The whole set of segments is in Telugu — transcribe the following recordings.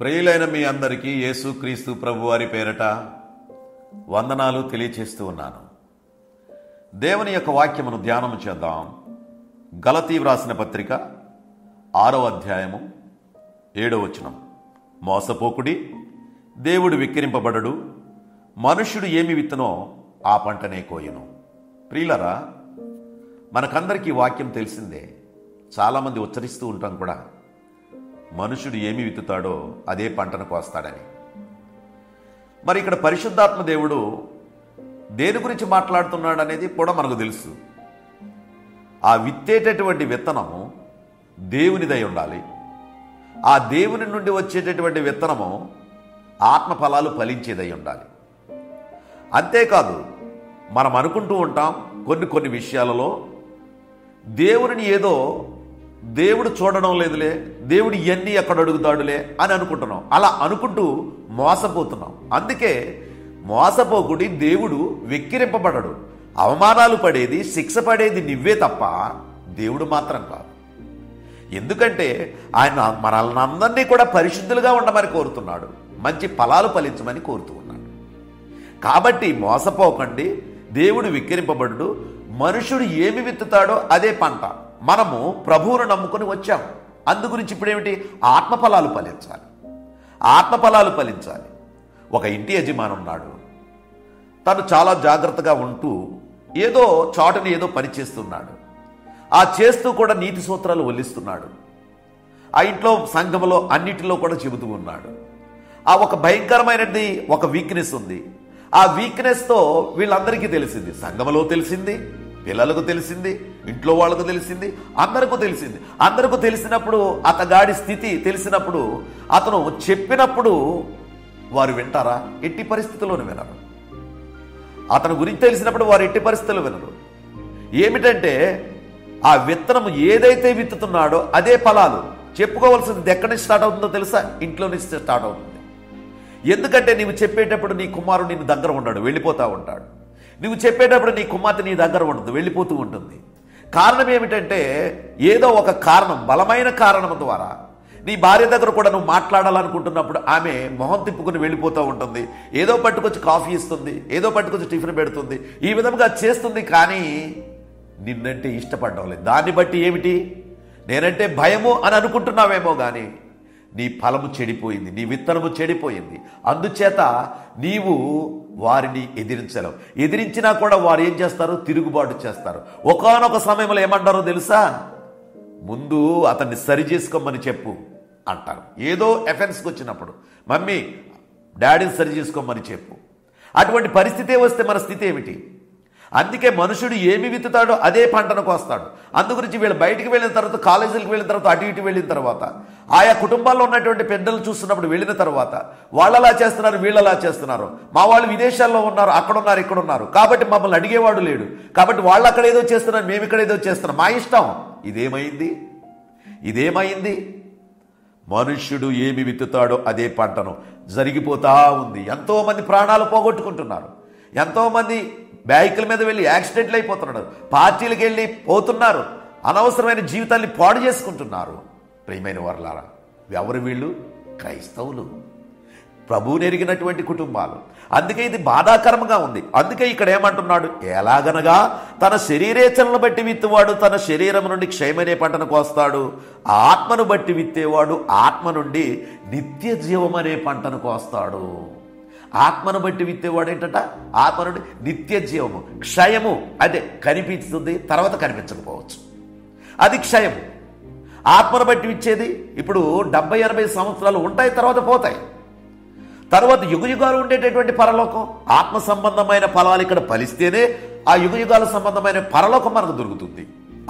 ప్రియులైన మీ అందరికీ యేసుక్రీస్తు ప్రభువారి పేరట వందనాలు తెలియచేస్తూ ఉన్నాను. దేవుని యొక్క వాక్యమును ధ్యానము చేద్దాం. గలతీ వ్రాసిన పత్రిక 6వ అధ్యాయము 7వ వచనం. మోసపోకుడి, దేవుడు విక్కిరింపబడడు, మనుష్యుడు ఏమి విత్తనో ఆ పంటనే కోయను. ప్రియులరా, మనకందరికీ వాక్యం తెలిసిందే, చాలామంది ఉచ్చరిస్తూ ఉంటాం కూడా, మనుషుడు ఏమి విత్తుతాడో అదే పంటను కోస్తాడని. మరి ఇక్కడ పరిశుద్ధాత్మ దేవుడు దేని గురించి మాట్లాడుతున్నాడు అనేది కూడా మనకు తెలుసు. ఆ విత్తేటటువంటి విత్తనము దేవునిదై ఉండాలి. ఆ దేవుని నుండి వచ్చేటటువంటి విత్తనము ఆత్మ ఫలాలు ఫలించేదై ఉండాలి. అంతేకాదు, మనం అనుకుంటూ ఉంటాం కొన్ని విషయాలలో దేవుని ఏదో దేవుడు చూడడం లేదులే, దేవుడు ఇవన్నీ ఎక్కడ అడుగుతాడులే అని అనుకుంటున్నాం. అలా అనుకుంటూ మోసపోతున్నాం. అందుకే మోసపోకుడి, దేవుడు వెక్కిరింపబడడు. అవమానాలు పడేది, శిక్ష పడేది నువ్వే తప్ప దేవుడు మాత్రం కాదు. ఎందుకంటే ఆయన మనల్ని అందరినీ కూడా పరిశుద్ధులుగా ఉండమని కోరుతున్నాడు, మంచి ఫలాలు ఫలించమని కోరుతూ ఉన్నాడు. కాబట్టి మోసపోకండి, దేవుడు వెక్కిరింపబడు, మనుషుడు ఏమి విత్తుతాడో అదే పంట. మనము ప్రభువును నమ్ముకొని వచ్చాము. అందు గురించి ఇప్పుడేమిటి? ఆత్మఫలాలు ఫలించాలి. ఆత్మఫలాలు ఫలించాలి. ఒక ఇంటి యజమాని ఉన్నాడు. తను చాలా జాగ్రత్తగా ఉంటూ ఏదో చాటుని ఏదో పని చేస్తున్నాడు. ఆ చేస్తూ కూడా నీతి సూత్రాలు వల్లిస్తున్నాడు. ఆ ఇంట్లో సంఘంలో అన్నిటిలో కూడా చెబుతూ ఉన్నాడు. ఆ ఒక భయంకరమైనది ఒక వీక్నెస్ ఉంది. ఆ వీక్నెస్తో వీళ్ళందరికీ తెలిసింది, సంఘంలో తెలిసింది, పిల్లలకు తెలిసింది, ఇంట్లో వాళ్ళకు తెలిసింది, అందరికీ తెలిసింది. అందరికీ తెలిసినప్పుడు, అతగాడి స్థితి తెలిసినప్పుడు, అతను చెప్పినప్పుడు వారు వింటారా? ఎట్టి పరిస్థితుల్లోనూ వినరు. అతని గురించి తెలిసినప్పుడు వారు ఎట్టి పరిస్థితుల్లో వినరు. ఏమిటంటే ఆ విత్తనం ఏదైతే విత్తుతున్నాడో అదే ఫలాలు. చెప్పుకోవాల్సింది ఎక్కడి నుంచి స్టార్ట్ అవుతుందో తెలుసా? ఇంట్లో నుంచి స్టార్ట్ అవుతుంది. ఎందుకంటే నీవు చెప్పేటప్పుడు నీ కుమారుడు నీ దగ్గర ఉన్నాడు, వెళ్ళిపోతూ ఉంటాడు. నువ్వు చెప్పేటప్పుడు నీ కుమార్తె నీ దగ్గర ఉండదు, వెళ్ళిపోతూ ఉంటుంది. కారణం ఏమిటంటే ఏదో ఒక కారణం, బలమైన కారణం ద్వారా నీ భార్య దగ్గర కూడా నువ్వు మాట్లాడాలనుకుంటున్నప్పుడు ఆమె మొహం తిప్పుకుని వెళ్ళిపోతూ ఉంటుంది. ఏదో పట్టుకొచ్చి కాఫీ ఇస్తుంది, ఏదో పట్టుకొచ్చి టిఫిన్ పెడుతుంది, ఈ విధంగా చేస్తుంది. కానీ నిన్నంటే ఇష్టపడడం లేదు. దాన్ని బట్టి ఏమిటి? నేనంటే భయము అని అనుకుంటున్నావేమో, కానీ నీ ఫలము చెడిపోయింది, నీ విత్తనము చెడిపోయింది. అందుచేత నీవు వారిని ఎదిరించలేవు. ఎదిరించినా కూడా వారు ఏం చేస్తారు? తిరుగుబాటు చేస్తారు. ఒకానొక సమయంలో ఏమంటారో తెలుసా? ముందు అతన్ని సరి చేసుకోమని చెప్పు అంటారు. ఏదో ఎఫెన్స్కి వచ్చినప్పుడు మమ్మీ డాడీని సరి చేసుకోమని చెప్పు. అటువంటి పరిస్థితే వస్తే మన స్థితి ఏమిటి? అందుకే మనుషుడు ఏమి విత్తుతాడో అదే పంటను కోస్తాడు. అందుగురించి వీళ్ళు బయటికి వెళ్ళిన తర్వాత, కాలేజీలకు వెళ్ళిన తర్వాత, అటు ఇటు వెళ్ళిన తర్వాత, ఆయా కుటుంబాల్లో ఉన్నటువంటి పెద్దలు చూస్తున్నప్పుడు వెళ్ళిన తర్వాత వాళ్ళు అలా చేస్తున్నారు, వీళ్ళు అలా చేస్తున్నారు, మా వాళ్ళు విదేశాల్లో ఉన్నారు, అక్కడ ఉన్నారు, ఇక్కడ ఉన్నారు, కాబట్టి మమ్మల్ని అడిగేవాడు లేడు, కాబట్టి వాళ్ళు అక్కడ ఏదో చేస్తున్నారు, మేము ఇక్కడ ఏదో చేస్తున్నాం, మా ఇష్టం. ఇదేమైంది? మనుష్యుడు ఏమి విత్తుతాడో అదే పంటను జరిగిపోతా ఉంది. ఎంతోమంది ప్రాణాలు పోగొట్టుకుంటున్నారు. ఎంతోమంది బైకుల మీద వెళ్ళి యాక్సిడెంట్లు అయిపోతున్నాడు, పార్టీలకు వెళ్ళి పోతున్నారు, అనవసరమైన జీవితాన్ని పాడు చేసుకుంటున్నారు. ప్రియమైన వారలారా, ఎవరు వీళ్ళు? క్రైస్తవులు, ప్రభువుని ఎరిగినటువంటి కుటుంబాలు. అందుకే ఇది బాధాకరంగా ఉంది. అందుకే ఇక్కడ ఏమంటున్నాడు? ఎలాగనగా తన శరీరేచ్ఛలను బట్టి విత్తువాడు తన శరీరం నుండి క్షయమనే పంటను కోస్తాడు, ఆత్మను బట్టి విత్తేవాడు ఆత్మ నుండి నిత్య జీవం అనే పంటను కోస్తాడు. ఆత్మను బట్టి విత్తేవాడు ఏంటంట? ఆత్మ నుండి నిత్య జీవము. క్షయము అంటే కనిపిస్తుంది, తర్వాత కనిపించకపోవచ్చు, అది క్షయము. ఆత్మను బట్టి ఇచ్చేది ఇప్పుడు 70-80 సంవత్సరాలు ఉంటాయి, తర్వాత పోతాయి. తర్వాత యుగయుగాలు ఉండేటటువంటి పరలోకం. ఆత్మ సంబంధమైన ఫలాలు ఇక్కడ ఫలిస్తేనే ఆ యుగయుగాల సంబంధమైన పరలోకం మనకు దొరుకుతుంది.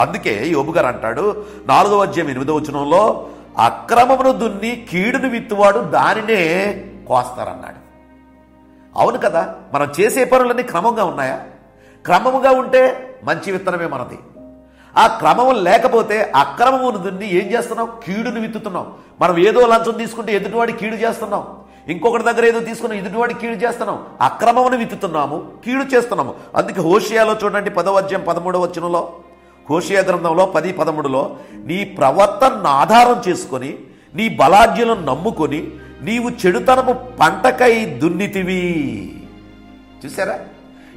అందుకే యోబు గారు అంటాడు 4వ అధ్యాయం 8వ వచనంలో, అక్రమమును దున్ని కీడును విత్తువాడు దానినే కోస్తారన్నాడు. అవును కదా, మనం చేసే పనులన్నీ క్రమంగా ఉన్నాయా? క్రమముగా ఉంటే మంచి విత్తనమే మనది. ఆ క్రమం లేకపోతే అక్రమమును దున్ని ఏం చేస్తున్నాం? కీడును విత్తుతున్నాం. మనం ఏదో లంచం తీసుకుంటే ఎదుటివాడి కీడు చేస్తున్నాం, ఇంకొకటి దగ్గర ఏదో తీసుకున్నాం, ఎదుటివాడి కీడు చేస్తున్నాం, అక్రమమును విత్తుతున్నాము, కీడు చేస్తున్నాము. అందుకే హోషేయాలో చూడండి 10వ అధ్యాయం 13వ వచనంలో, హోషేయ గ్రంథంలో 10:13లో, నీ ప్రవర్తనను ఆధారం చేసుకొని నీ బలాఢ్యులను నమ్ముకొని నీవు చెడుతనము పంటకై దున్నితివి. చూసారా,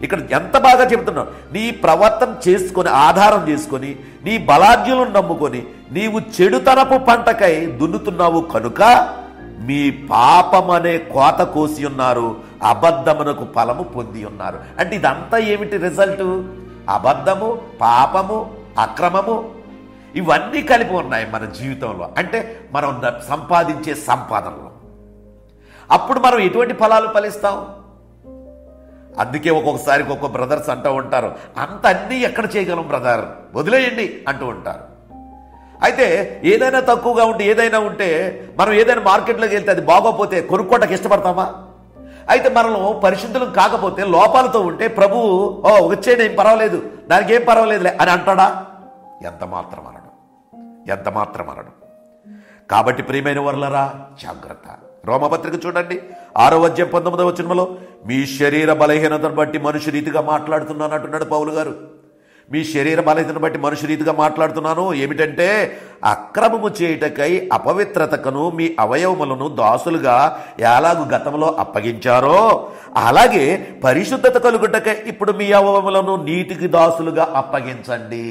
ఇక్కడ ఎంత బాగా చెబుతున్నావు. నీ ప్రవర్తన చేసుకొని, ఆధారం చేసుకొని, నీ బలాఢ్యులను నమ్ముకొని నీవు చెడుతనపు పంటకై దున్నుతున్నావు కనుక మీ పాపమనే కోత కోసి ఉన్నారు, అబద్ధమునకు ఫలము పొంది ఉన్నారు. అంటే ఇదంతా ఏమిటి రిజల్ట్? అబద్ధము, పాపము, అక్రమము ఇవన్నీ కలిపి ఉన్నాయి మన జీవితంలో. అంటే మనం సంపాదించే సంపాదనలో అప్పుడు మనం ఎటువంటి ఫలాలు ఫలిస్తాం? అందుకే ఒక్కొక్కసారి ఒక్కొక్క బ్రదర్స్ అంటూ ఉంటారు, అంత అన్నీ ఎక్కడ చేయగలం బ్రదర్, వదిలేయండి అంటూ ఉంటారు. అయితే ఏదైనా తక్కువగా ఉంటే, ఏదైనా ఉంటే, మనం ఏదైనా మార్కెట్లోకి వెళ్తే అది బాగోపోతే కొనుక్కోవటానికి ఇష్టపడతామా? అయితే మనలో పరిశుద్ధులం కాకపోతే, లోపాలతో ఉంటే ప్రభువు వచ్చేయండి ఏం పర్వాలేదు, దానికి ఏం పర్వాలేదులే అని అంటాడా? ఎంత మాత్రం అనడు, ఎంత మాత్రం అనడు. కాబట్టి ప్రియమైన వర్లరా జాగ్రత్త. రోమపత్రిక చూడండి 6వ అధ్యాయం 19వ వచనంలో మీ శరీర బలహీనతను బట్టి మనుషు రీతిగా మాట్లాడుతున్నాను అంటున్నాడు పౌలు గారు. మీ శరీర బలహీనతను బట్టి మనుషు రీతిగా మాట్లాడుతున్నాను. ఏమిటంటే అక్రమము చేయుటకై అపవిత్రతకను మీ అవయవములను దాసులుగా ఎలాగు గతంలో అప్పగించారో అలాగే పరిశుద్ధత కలుగుటకై ఇప్పుడు మీ అవయవములను నీతికి దాసులుగా అప్పగించండి.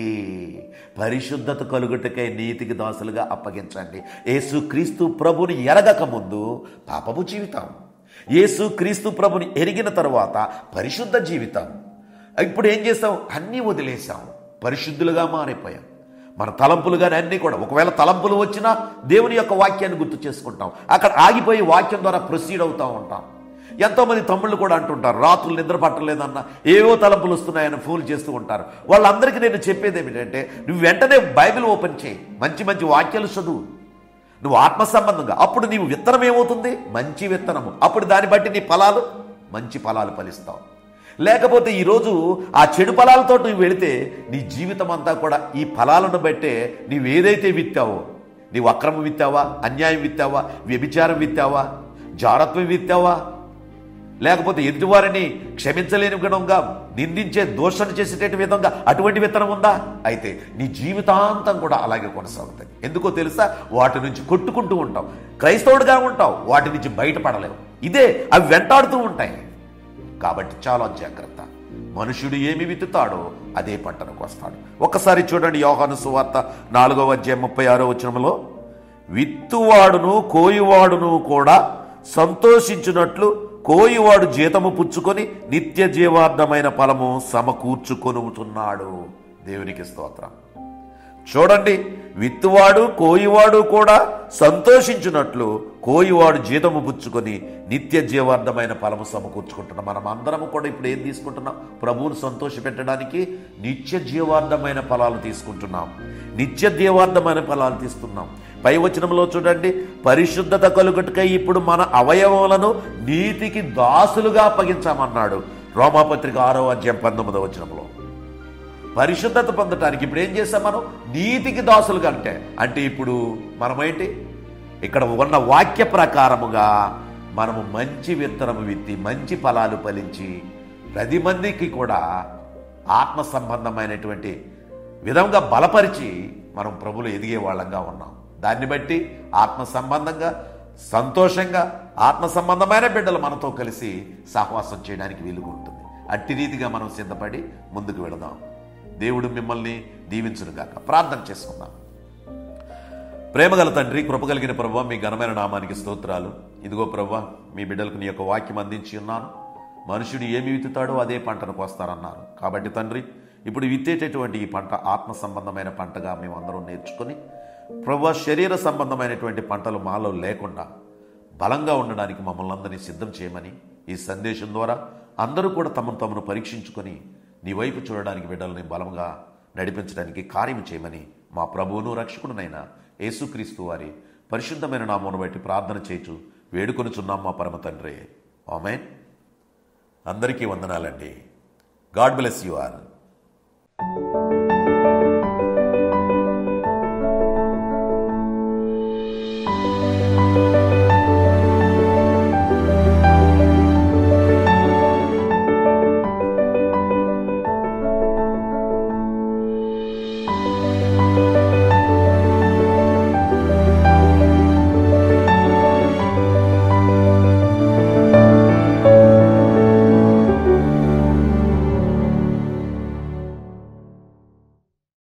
పరిశుద్ధత కలుగుటకై నీతికి దాసులుగా అప్పగించండి. యేసు క్రీస్తు ప్రభుని ఎరగక ముందు పాపపు జీవితం, యేసు క్రీస్తు ప్రభుని ఎరిగిన తరువాత పరిశుద్ధ జీవితం. ఇప్పుడు ఏం చేస్తాం? అన్నీ వదిలేసాం, పరిశుద్ధులుగా మారిపోయాం. మన తలంపులు కానీ అన్నీ కూడా, ఒకవేళ తలంపులు వచ్చినా దేవుని యొక్క వాక్యాన్ని గుర్తు చేసుకుంటాం, అక్కడ ఆగిపోయి వాక్యం ద్వారా ప్రొసీడ్ అవుతూ ఉంటాం. ఎంతోమంది తమ్ముళ్ళు కూడా అంటుంటారు, రాత్రులు నిద్ర పట్టలేదన్న ఏవో తలంపులు వస్తున్నాయని ఫోన్ చేస్తూ ఉంటారు. వాళ్ళందరికీ నేను చెప్పేది ఏమిటంటే, నువ్వు వెంటనే బైబిల్ ఓపెన్ చేయి, మంచి మంచి వాక్యాలు చదువు, నువ్వు ఆత్మ సంబంధంగా. అప్పుడు నీవు విత్తనం ఏమవుతుంది? మంచి విత్తనము. అప్పుడు దాన్ని బట్టి నీ ఫలాలు, మంచి ఫలాలు ఫలిస్తావు. లేకపోతే ఈరోజు ఆ చెడు ఫలాలతో నువ్వు వెళితే నీ జీవితం అంతా కూడా ఈ ఫలాలను బట్టే నీవేదైతే విత్తావో, నీవు అక్రమం విత్తావా, అన్యాయం విత్తావా, వ్యభిచారం విత్తావా, జారత్వం విత్తావా, లేకపోతే ఎదుటివారిని క్షమించలేని విధంగా, నిందించే దోషణ చేసేట విధంగా అటువంటి విత్తనం ఉందా? అయితే నీ జీవితాంతం కూడా అలాగే కొనసాగుతుంది. ఎందుకో తెలుసా? వాటి నుంచి కొట్టుకుంటూ ఉంటావు, క్రైస్తవుడిగా ఉంటావు, వాటి నుంచి బయటపడలేవు. ఇదే అవి వెంటాడుతూ ఉంటాయి. కాబట్టి చాలా జాగ్రత్త. మనుషుడు ఏమి విత్తుతాడో అదే పంటను కోస్తాడు. ఒక్కసారి చూడండి యోహాను సువార్త 4వ అధ్యాయం 36వ వచనంలో, విత్తువాడును కోయువాడును కూడా సంతోషించినట్లు కోయివాడు జీతము పుచ్చుకొని నిత్య జీవార్థమైన ఫలము సమకూర్చుకొనుతున్నాడు. దేవునికి స్తోత్రం. చూడండి, విత్తువాడు కోయివాడు కూడా సంతోషించినట్లు కోయివాడు జీతము పుచ్చుకొని నిత్య జీవార్థమైన ఫలము సమకూర్చుకుంటున్నాం. మనం అందరము కూడా ఇప్పుడు ఏం తీసుకుంటున్నాం? ప్రభువును సంతోష పెట్టడానికి నిత్య జీవార్థమైన ఫలాలు తీసుకుంటున్నాం, నిత్య జీవార్థమైన ఫలాలు తీస్తున్నాం. పై వచనంలో చూడండి, పరిశుద్ధత కలుగుటకై ఇప్పుడు మన అవయవములను నీతికి దాసులుగా అప్పగించామన్నాడు. రోమాపత్రిక 6వ అధ్యాయం 19వ వచనంలో పరిశుద్ధత పొందటానికి ఇప్పుడు ఏం చేస్తాం? మనం నీతికి దాసులుగా. అంటే ఇప్పుడు మనమేంటి? ఇక్కడ ఉన్న వాక్య ప్రకారముగా మనము మంచి విత్తనము విత్తి మంచి ఫలాలు ఫలించి 10 మందికి కూడా ఆత్మ సంబంధమైనటువంటి విధంగా బలపరిచి మనం ప్రభువులో ఎదిగే వాళ్ళంగా ఉన్నాం. దాన్ని బట్టి ఆత్మ సంబంధంగా, సంతోషంగా, ఆత్మ సంబంధమైన బిడ్డలు మనతో కలిసి సహవాసం చేయడానికి వీలుగా ఉంటుంది. అట్టి రీతిగా మనం సిద్ధపడి ముందుకు వెళదాం. దేవుడు మిమ్మల్ని దీవించునుగాక. ప్రార్థన చేసుకుందాం. ప్రేమగల తండ్రి, కృపగలిగిన ప్రభువా, మీ ఘనమైన నామానికి స్తోత్రాలు. ఇదిగో ప్రభువా, మీ బిడ్డలకు నీ యొక్క వాక్యం అందించి ఉన్నాను. మనుషుడు ఏమి విత్తుతాడో అదే పంటను కోస్తారన్నారు. కాబట్టి తండ్రి, ఇప్పుడు విత్తేటటువంటి ఈ పంట ఆత్మ సంబంధమైన పంటగా మేమందరం నేర్చుకొని ప్రభువా, శరీర సంబంధమైనటువంటి పంటలు మాలో లేకుండా బలంగా ఉండడానికి మమ్మల్ని అందరినీ సిద్ధం చేయమని ఈ సందేశం ద్వారా అందరూ కూడా తమను తమను పరీక్షించుకొని నీ వైపు చూడడానికి బిడ్డలని బలంగా నడిపించడానికి కార్యం చేయమని మా ప్రభువును రక్షకుడునైన యేసుక్రీస్తు వారి పరిశుద్ధమైన నామమును బట్టి ప్రార్థన చేయుచు వేడుకొనుచున్నాం మా పరమ తండ్రి. ఆమేన్. అందరికీ వందనాలండి. God bless you all.